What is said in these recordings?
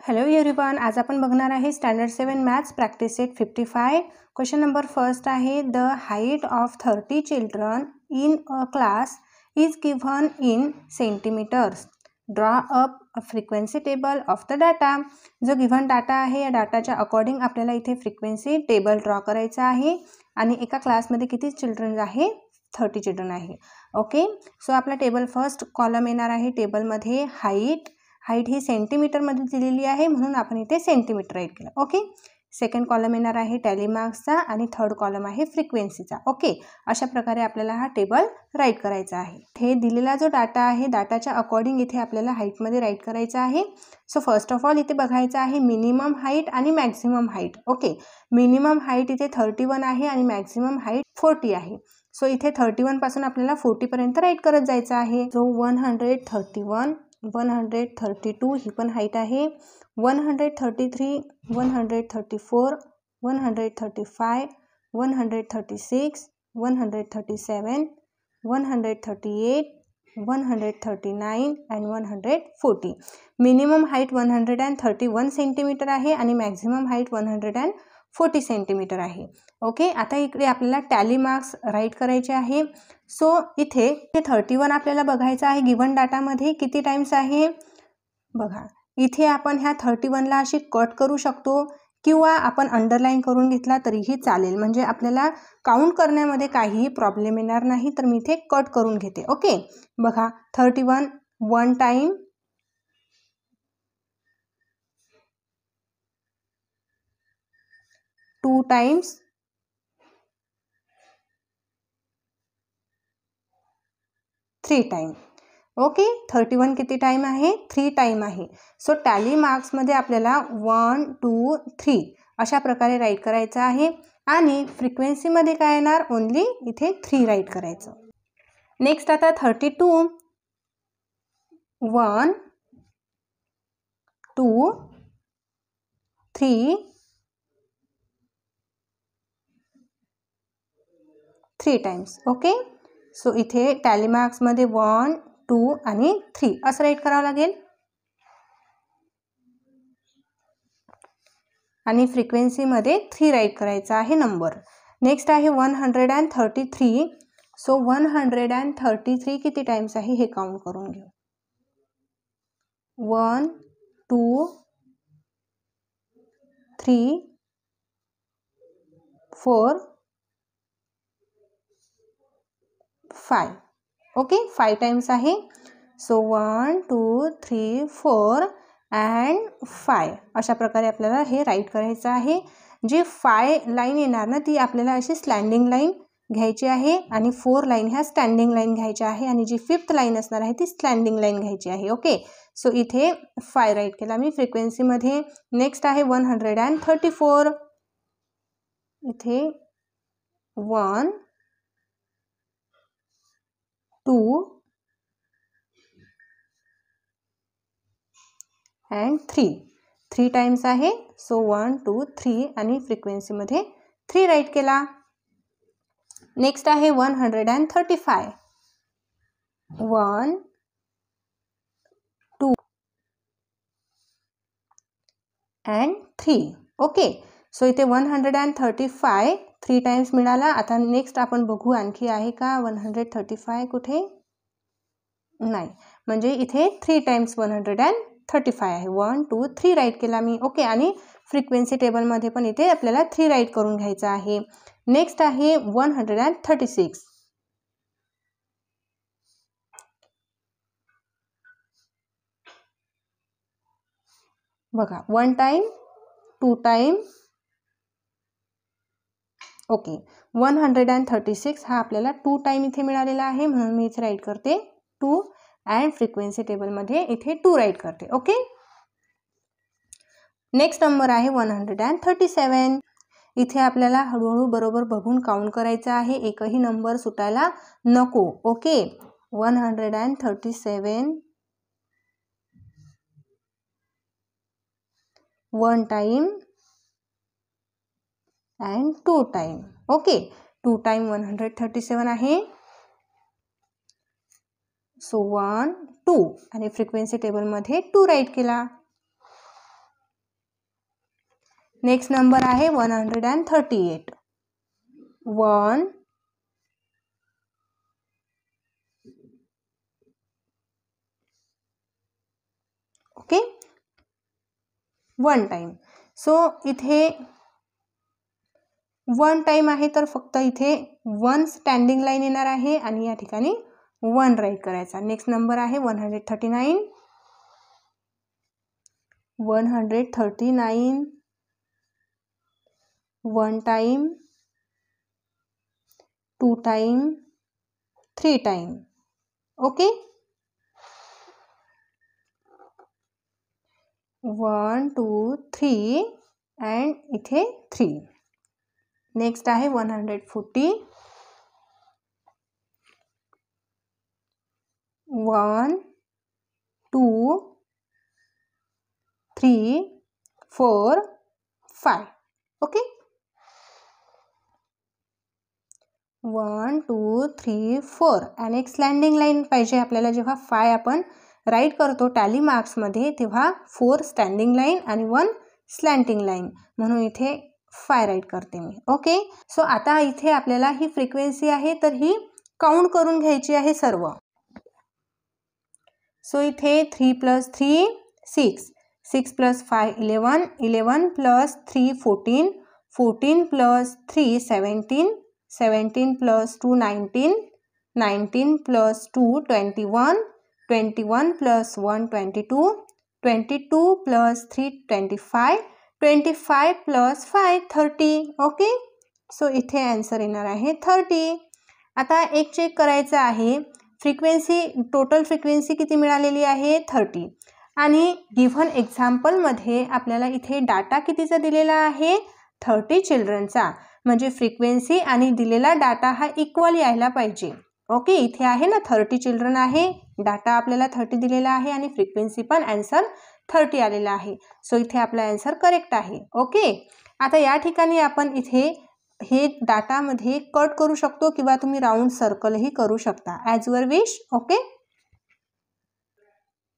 Hello everyone, आज आपण बघणार आहे standard 7 maths practice set 55. Question number first आहे, the height of 30 children in a class is given in centimetres. Draw up a frequency table of the data. जो given data आहे या डाटाच्या according आपल्याला इथे फ्रिक्वेन्सी टेबल ड्रॉ करायचा आहे. आणि एका क्लासमध्ये किती चिल्ड्रन आहे? 30 चिल्ड्रन आहे. ओके, सो आपला टेबल फर्स्ट कॉलम येणार आहे. टेबलमध्ये हाईट ही सेंटीमीटरमध्ये दिलेली आहे, म्हणून आपण इथे सेंटीमीटर राईट केलं. ओके, सेकंड कॉलम येणार आहे टॅली मार्क्सचा आणि थर्ड कॉलम आहे फ्रिक्वेन्सीचा. ओके, अशा प्रकारे आपल्याला हा टेबल राईट करायचा आहे. हे दिलेला जो डाटा आहे डाटाच्या अकॉर्डिंग इथे आपल्याला हाईटमध्ये राईट करायचा आहे. सो फर्स्ट ऑफ ऑल इथे बघायचं आहे मिनिमम हाईट आणि maximum height. Okay, minimum height इथे 31 आहे आणि मॅक्झिमम हाईट 40 आहे. सो इथे 31 पासून आपल्याला 40 पर्यंत राईट करत जायचं आहे. सो 131, 132 ही पण हाईट आहे. 133, 134, 135, 136, 137, 138, 139 and 140. मिनिमम हाईट 131 सेंटीमीटर आहे आणि मॅक्झिमम हाईट 140 सेंटीमीटर आहे. ओके, आता इकडे आपल्याला टॅली मार्क्स राईट करायचे आहे. सो इथे 31 आपल्याला बघायचं आहे. गिवन डाटामध्ये किती टाइम्स आहे बघा. इथे आपण ह्या 31ला अशी कट करू शकतो किंवा आपण अंडरलाईन करून घेतला तरीही चालेल, म्हणजे आपल्याला काउंट करण्यामध्ये काहीही प्रॉब्लेम येणार नाही. तर मी इथे कट करून घेते. ओके, बघा 31 one time, 2 times, 3 time. Okay, 31 किती टाइम आहे? 3 टाइम आहे. सो टॅली मार्क्समध्ये आपल्याला 1, 2, 3 अशा प्रकारे राईट करायचं आहे. आणि फ्रिक्वेन्सीमध्ये काय येणार? ओन्ली इथे 3 राईट करायचं. नेक्स्ट आता 32, 1, 2, 3, 3 टाइम्स. ओके, सो इथे टॅली मार्क्समध्ये 1, 2 आणि 3 असं राईट करावं लागेल. आणि फ्रिक्वेन्सीमध्ये 3 राईट करायचा आहे नंबर. नेक्स्ट आहे 133. सो 133 किती टाइम्स आहे हे काउंट करून घेऊ. 1, 2, 3, 4, 5. ओके, 5 टाइम्स आहे. सो 1, 2, 3, 4 अँड 5 अशा प्रकारे आपल्याला हे राईट करायचं आहे. जी 5 लाईन येणार ना ती आपल्याला अशी स्लँडिंग लाईन घ्यायची आहे आणि 4 लाईन ह्या स्टँडिंग लाईन घ्यायच्या आहे आणि जी 5th लाईन असणार आहे ती स्लँडिंग लाईन घ्यायची आहे. ओके, सो इथे 5 राईट केला मी फ्रिक्वेन्सीमध्ये. नेक्स्ट आहे 134. इथे 1, 2 अँड 3 टाइम्स आहे. सो 1, 2, 3 आणि फ्रिक्वेन्सीमध्ये 3 राईट केला. नेक्स्ट आहे 135. 1, 2 अँड 3. ओके, सो इथे 135 3 टाइम्स मिळाला. आता नेक्स्ट आपण बघू आणखी आहे का 135 कुठे? नाही, म्हणजे इथे 3 टाइम्स 135 आहे. 1, 2, 3 राईट केला मी. ओके, आणि फ्रिक्वेन्सी टेबलमध्ये पण इथे आपल्याला 3 राईट करून घ्यायचं आहे. नेक्स्ट आहे 136. बघा 1 टाइम, 2 टाइम. ओके, 136 हा आपल्याला 2 टाइम इथे मिळालेला आहे, म्हणून मी इथे राईट करते 2 अँड फ्रिक्वेन्सी टेबलमध्ये इथे 2 राईट करते. ओके, नेक्स्ट नंबर आहे 137. इथे आपल्याला हळूहळू बरोबर बघून काउंट करायचं आहे, एकही नंबर सुटायला नको. Okay, 137 1 time and 2 time. Okay, 2 time 137 आहे. सो 1, 2 आणि फ्रिक्वेन्सी टेबलमध्ये 2 राईट केला. नेक्स्ट नंबर आहे 138. 1 ओके, 1 टाइम. सो इथे 1 टाइम आहे तर फक्त इथे 1 स्टँडिंग लाईन येणार आहे आणि या ठिकाणी 1 राईट करायचा. नेक्स्ट नंबर आहे 139. 139 1 time, 2 time, 3 time. Okay, 1 2 3 and इथे 3. नेक्स्ट आहे 140. 1 2 3 4 5. ओके, 1 2 3 4 आणि एक स्लँडिंग लाईन पाहिजे आपल्याला. जेव्हा 5 आपण राईट करतो टॅली मार्क्समध्ये तेव्हा 4 स्टँडिंग लाईन आणि 1 स्लँटिंग लाईन, म्हणून इथे 5 राईट करते मी. ओके, सो आता इथे आपल्याला ही फ्रिक्वेन्सी आहे तर ही काउंट करून घ्यायची आहे सर्व. सो इथे 3 + 3 6, 6 + 5 11, 11 + 3 14, 14 + 3 17, 17 + 2 19, 19 + 2 21, 21 + 1 22, 22 + 3 25, 25 + 5 30. ओके, सो इथे आन्सर येणार आहे 30. आता एक चेक करायचं आहे, फ्रिक्वेन्सी टोटल फ्रिक्वेन्सी किती मिळालेली आहे 30. आणि गिव्हन एक्झाम्पलमध्ये आपल्याला इथे डाटा कितीचा दिलेला आहे 30 चिल्ड्रनचा, म्हणजे फ्रिक्वेन्सी आणि दिलेला डाटा हा इक्वल यायला पाहिजे. ओके, इथे आहे ना 30 चिल्ड्रन आहे, डाटा आपल्याला 30 दिलेला आहे आणि फ्रिक्वेन्सी पण आन्सर 30 आलेला आहे. सो इथे आपला आन्सर करेक्ट आहे. ओके, आता या ठिकाणी आपण इथे हे डाटामध्ये कट करू शकतो किंवा तुम्ही राऊंड सर्कलही करू शकता as your wish. Okay,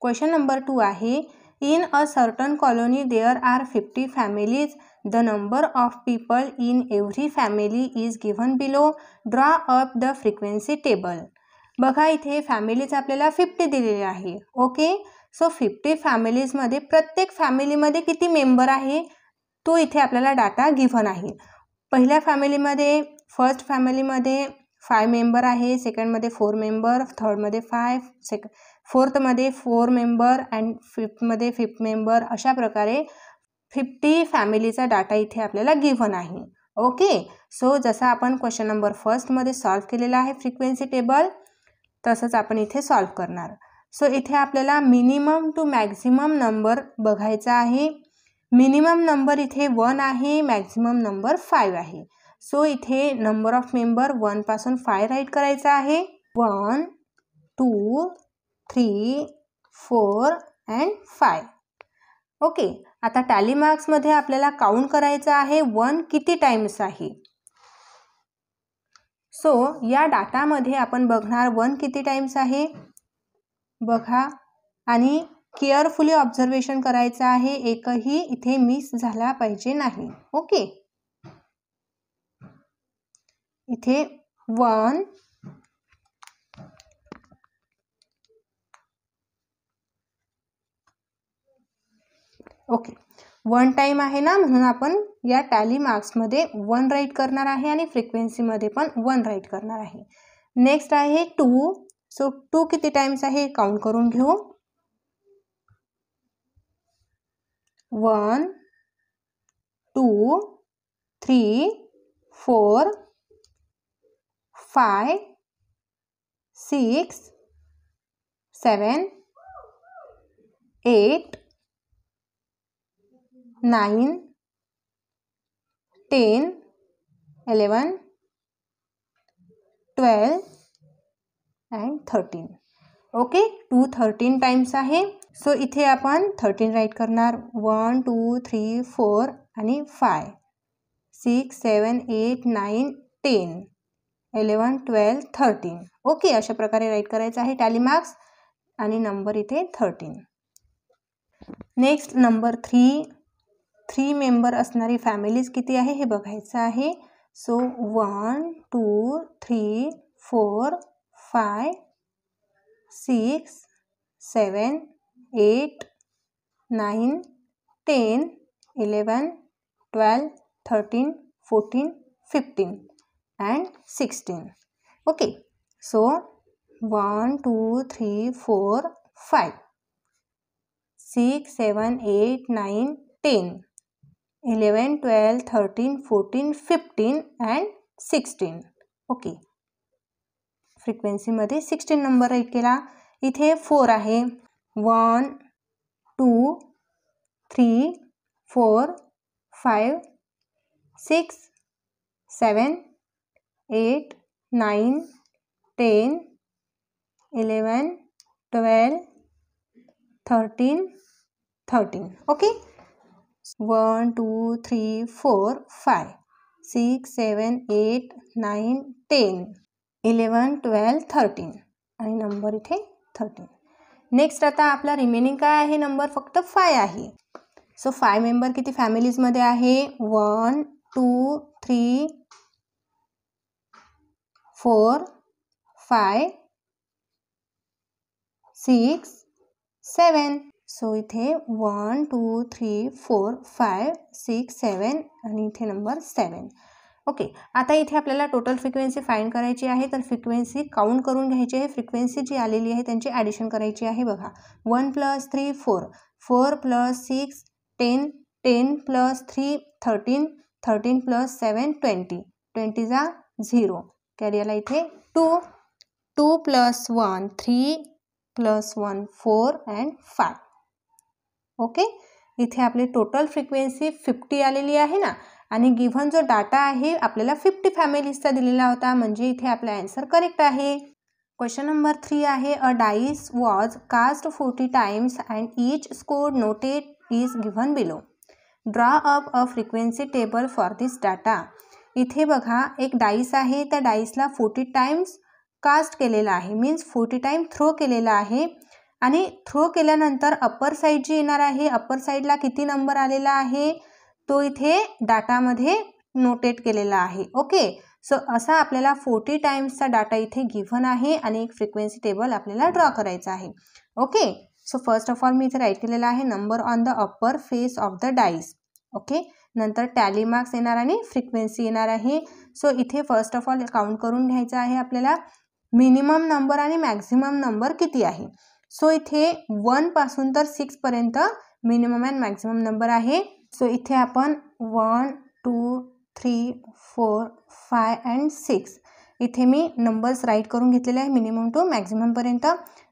question number 2 आहे, in a certain colony there are 50 families. The number of people in every family is given below. Draw up the frequency table. बघा इथे फॅमिलीज आपल्याला 50 दिलेले आहे. ओके, सो 50 फॅमिलीजमध्ये प्रत्येक फॅमिलीमध्ये किती member आहे तो इथे आपल्याला डाटा गिव्हन आहे. पहिल्या फॅमिलीमध्ये फर्स्ट फॅमिलीमध्ये 5 मेंबर आहे, सेकंडमध्ये 4 मेंबर, थर्डमध्ये 5, फोर्थमध्ये 4 मेंबर अँड फिफ्थमध्ये 5 मेंबर. अशा प्रकारे 50 फॅमिलीचा डाटा इथे आपल्याला गिव्हन आहे. ओके, सो जसा आपण क्वेश्चन नंबर फर्स्टमध्ये सॉल्व केलेला आहे फ्रिक्वेन्सी टेबल तसंच आपण इथे सॉल्व करणार. सो इथे आपल्याला मिनिमम टू मॅक्झिमम नंबर बघायचा आहे. मिनिमम नंबर इथे 1 आहे, मॅक्झिमम नंबर 5 आहे. सो इथे नंबर ऑफ मेंबर 1 पासून 5 राईट करायचा आहे. 1 2 3 4 अँड 5. ओके, आता टॅली मार्क्समध्ये आपल्याला काउंट करायचं आहे 1 किती टाइम्स आहे. सो या डाटामध्ये आपण बघणार 1 किती टाइम्स आहे बघा आणि केअरफुली ऑब्झर्वेशन करायचं आहे, एकही इथे मिस झाला पाहिजे नाही. ओके, इथे 1 ओके 1 टाइम आहे ना, म्हणून आपण या टॅली मार्क्समध्ये 1 राईट करणार आहे आणि फ्रिक्वेन्सीमध्ये पण 1 राईट करणार आहे. नेक्स्ट आहे 2. सो 2 किती टाइम्स आहे काउंट करून घेऊ. 1 2 3 4 5 6 7 8 9 10 11 12 अँड 13. ओके, 2 13 टाइम्स आहे. सो इथे आपण 13 राईट करणार. 1 2 3 4 आणि 5 6 7 8 9 10 11 12 13. ओके, अशा प्रकारे राईट करायचं आहे टॅली मार्क्स आणि नंबर इथे 13. Next number 3. 3 मेंबर असणारी फॅमिलीज किती आहे हे बघायचं आहे. So 1 2 3 4 5 6 7 8 9 10 11 12 13 14 15 and 16. Okay, so 1 2 3 4 5 6 7 8 9 10 11 12 13 14 15 and 16. Okay, फ्रिक्वेन्सीमध्ये 16 नंबर राईट केला. इथे 4 आहे. 1 2 3 4 5 6 7 8 9 10 11 12 13. ओके, 1 2 3 4 5 6 7 8 9 10 11 12 13 आणि नंबर इथे 13. नेक्स्ट आता आपला रिमेनिंग काय आहे, नंबर फक्त 5 आहे. सो 5 मेंबर किती फॅमिलीजमध्ये आहे, 1 2 3 4 5 6 7. सो इथे 1 2 3 4 5 6 7 आणि इथे नंबर 7. ओके, आता इथे आपल्याला टोटल फ्रिक्वेन्सी फाइंड करायची आहे. तर फ्रिक्वेन्सी काउंट करून घ्यायची आहे. फ्रिक्वेन्सी जी आलेली आहे त्यांची ॲडिशन करायची आहे. बघा, 1 + 3 4 4 + 6 10 10 + 3 13 13 + 7 20 20 जा 0 कॅरी आला इथे 2 2 + 1 3 + 1 4 and 5. ओके, इथे आपली टोटल फ्रिक्वेन्सी 50 आलेली आहे ना. आणि गिव्हन जो डाटा आहे आपल्याला 50 फॅमिलीजचा दिलेला होता, म्हणजे इथे आपला आन्सर करेक्ट आहे. क्वेश्चन नंबर 3 आहे, a dice was cast 40 times and each score noted is given below. Draw up a frequency table for this data. इथे बघा, एक डाईस आहे, त्या डाईसला 40 टाइम्स कास्ट केलेला आहे, मीन्स 40 टाइम थ्रो केलेला आहे. आणि थ्रो केल्यानंतर अप्पर साईड जी येणार आहे, अप्पर साईडला किती नंबर आलेला आहे तो इथे डाटामध्ये नोटेट केलेला आहे. ओके, सो असा आपल्याला 40 टाइम्सचा डाटा इथे गिव्हन आहे आणि एक फ्रिक्वेन्सी टेबल आपल्याला ड्रॉ करायचा आहे. Okay, so first of all मी इथे राईट केलेला आहे number on the upper face of the dice. Okay, नंतर टॅली मार्क्स येणार आणि फ्रिक्वेन्सी येणार आहे. सो इथे फर्स्ट ऑफ ऑल काउंट करून घ्यायचं आहे आपल्याला मिनिमम नंबर आणि मॅक्झिमम नंबर किती आहे. सो इथे 1 पासून तर 6 पर्यंत मिनिमम अँड मॅक्झिमम नंबर आहे. सो इथे आपण 1 2 3 4 5 and 6 इथे मी नंबर्स राईट करून घेतलेले आहे मिनिमम टू मॅक्झिमम पर्यंत.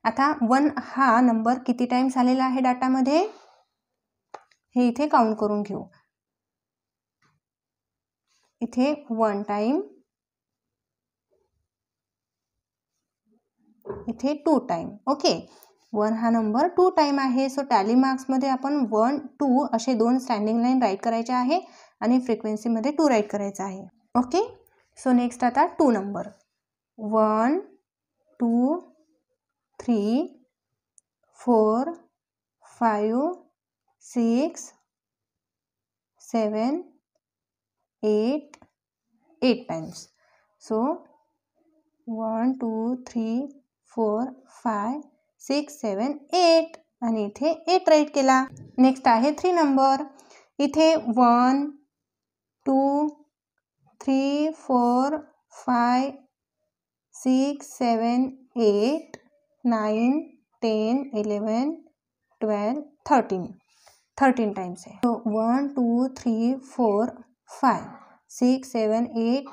आता 1 हा नंबर किती टाइम्स आलेला आहे डाटामध्ये हे इथे काउंट करून घेऊ. इथे 1 टाइम, इथे 2 टाइम. ओके, 1 हा नंबर 2 टाइम आहे. सो टॅली मार्क्समध्ये आपण 1 2 असे 2 स्टँडिंग लाईन राईट करायचे आहे आणि फ्रिक्वेन्सीमध्ये 2 राईट करायचं आहे. ओके, सो नेक्स्ट आता 2 नंबर 1 2 3 4 5 6 7 8 टाइम्स. सो 1 2 3 4 5 6 7 8 आणि इथे 8 राईट केला. नेक्स्ट आहे 3 नंबर. इथे 1 2 3 4 5 6 7 8 9 10 11 12 13 टाइम्स आहे. सो 1 2 3 4 5 6 7 8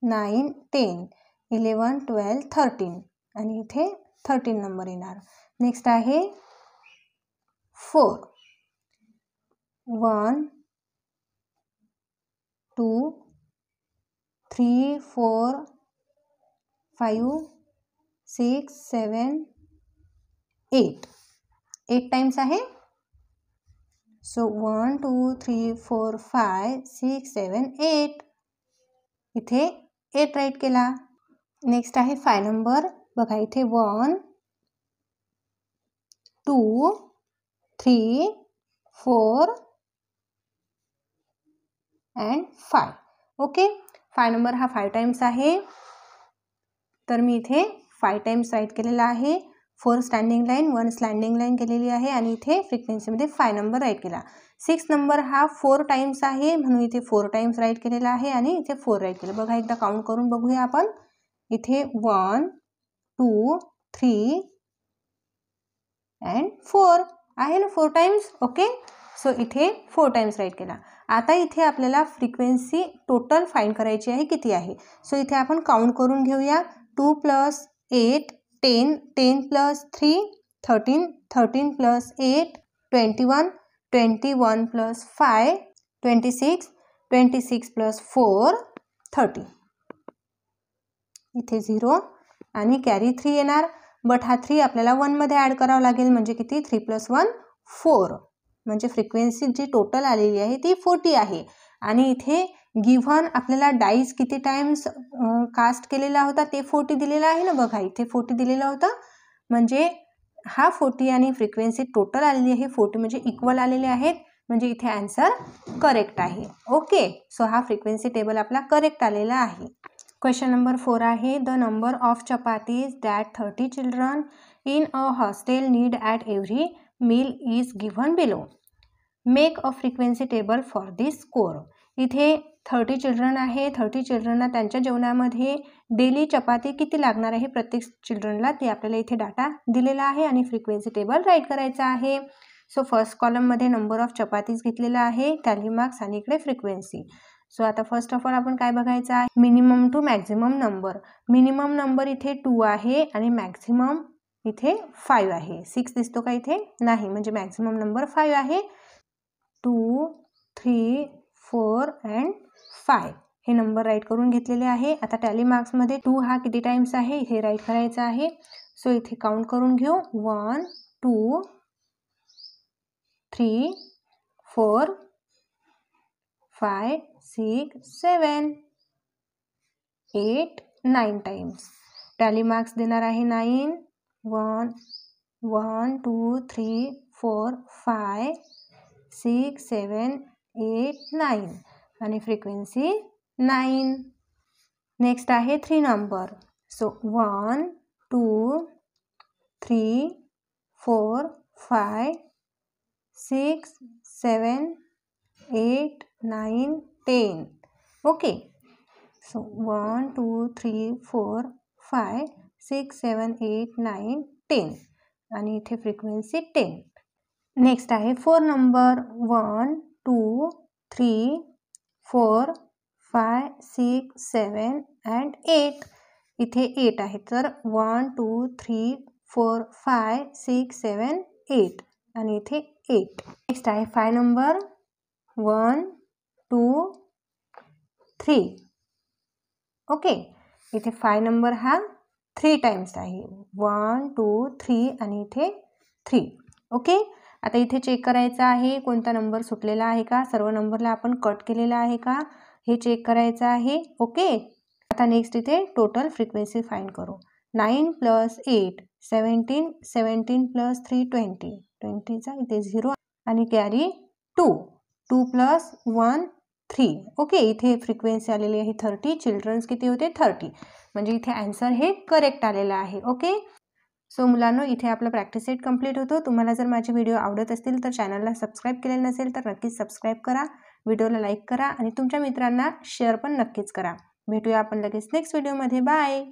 9 10 11 12 13 आणि इथे 13 नंबर येणार. नेक्स्ट आहे 4 1 2 3 4 5 6 7 8 टाइम्स आहे. सो 1 2 3 4 5 6 7 8 इथे 8 राईट केला. नेक्स्ट आहे 5 नंबर. बघा इथे 1 2 3 4 अँड 5. ओके, 5 नंबर हा 5 टाइम्स आहे, तर मी इथे 5 टाइम्स राईट केलेला आहे. 4 स्टँडिंग लाईन, 1 स्लँडिंग लाईन केलेली आहे आणि इथे फ्रिक्वेन्सीमध्ये 5 नंबर राईट केला. 6 नंबर हा 4 टाइम्स आहे, म्हणून इथे 4 टाइम्स राईट केलेला आहे आणि इथे 4 राईट केलं. बघा, एकदा काउंट करून बघूया आपण. इथे 1 2 3 अँड 4 आहे ना, 4 टाइम्स. ओके, सो इथे 4 टाइम्स राईट केला. आता इथे आपल्याला फ्रिक्वेन्सी टोटल फाइंड करायची आहे, किती आहे. सो इथे आपण काउंट करून घेऊया. 2 + 8 10, 10 + 3 13, 13 + 8 21, 21 + 5 26, 26 + 4 30. इथे 0 आणि कॅरी 3 येणार, बट हा 3 आपल्याला 1 मध्ये ॲड करावा लागेल, म्हणजे किती. 3 + 1 4, म्हणजे फ्रिक्वेन्सी जी टोटल आलेली आहे ती 40 आहे. आणि इथे गिव्हन आपल्याला डाईस किती टाइम्स कास्ट केलेला होता ते 40 दिलेला आहे ना. बघा, इथे 40 दिलेलं होतं, म्हणजे हा 40 आणि फ्रिक्वेन्सी टोटल आलेली आहे 40, म्हणजे इक्वल आलेले आहेत, म्हणजे इथे आन्सर करेक्ट आहे. ओके, सो हा फ्रिक्वेन्सी टेबल आपला करेक्ट आलेला आहे. क्वेश्चन नंबर 4 आहे. The number of chapatis that 30 children in a hostel need at every meal is given below. Make a frequency table for this score. इथे 30 children आहे, 30 चिल्ड्रनला त्यांच्या जेवणामध्ये डेली चपाती किती लागणार आहे प्रत्येक चिल्ड्रनला, ते आपल्याला इथे डाटा दिलेला आहे आणि फ्रिक्वेन्सी टेबल राईट करायचा आहे. सो फर्स्ट कॉलममध्ये नंबर ऑफ चपातीज घेतलेला आहे, टॅली मार्क्स आणि इकडे फ्रिक्वेन्सी. सो आता फर्स्ट ऑफ ऑल आपण काय बघायचं आहे, minimum to maximum number. Minimum number इथे 2 आहे आणि मॅक्झिमम इथे 5 आहे. 6 दिसतो का इथे, नाही, म्हणजे मॅक्झिमम नंबर 5 आहे. 2 3 4 अँड 5 हे नंबर राईट करून घेतलेले आहे. आता टॅली मार्क्समध्ये 2 हा किती टाइम्स आहे हे राईट करायचं आहे. सो इथे काउंट करून घेऊ. 1 2 3 4 5 6 7 8 9 टाइम्स. टॅली मार्क्स देणार आहे 9. 1 1 2 3 4 5 6 7 8 9 आणि फ्रिक्वेन्सी 9. नेक्स्ट आहे 3 नंबर. सो 1 2 3 4 5 6 7 8 9 10. ओके, सो 1 2 3 4 5 6 7 8 9 10 आणि इथे फ्रिक्वेन्सी 10. नेक्स्ट आहे 4 नंबर. 1 2 3 4 5 6 7 अँड 8. इथे 8 आहे, तर 1 2 3 4 5 6 7 8 आणि इथे 8. नेक्स्ट आहे 5 नंबर. 1 2 3. ओके, इथे 5 नंबर हा 3 टाइम्स आहे. 1 2 3 आणि इथे 3. ओके, आता इथे चेक करायचं आहे कोणता नंबर सुटलेला आहे का, सर्व नंबरला आपण कट केलेला आहे का हे चेक करायचं आहे. ओके, आता नेक्स्ट इथे टोटल फ्रिक्वेन्सी फाइंड करू. 9 + 8 17, 17 + 3 20, 20चा इथे 0 आणि कॅरी 2, 2 + 1 3. ओके, इथे फ्रिक्वेन्सी आलेली आहे 30, चिल्ड्रन्स किती होते 30, म्हणजे इथे आन्सर हे करेक्ट आलेलं आहे. ओके, सो मुलांनो, इथे आपला प्रॅक्टिस सेट कंप्लीट होतो. तुम्हाला जर माझे व्हिडिओ आवडत असतील तर चॅनलला सबस्क्राईब केलेलं नसेल तर नक्कीच सबस्क्राईब करा, व्हिडिओला लाईक करा आणि तुमच्या मित्रांना शेअर पण नक्कीच करा. भेटूया आपण लगेच नेक्स्ट व्हिडिओमध्ये. बाय.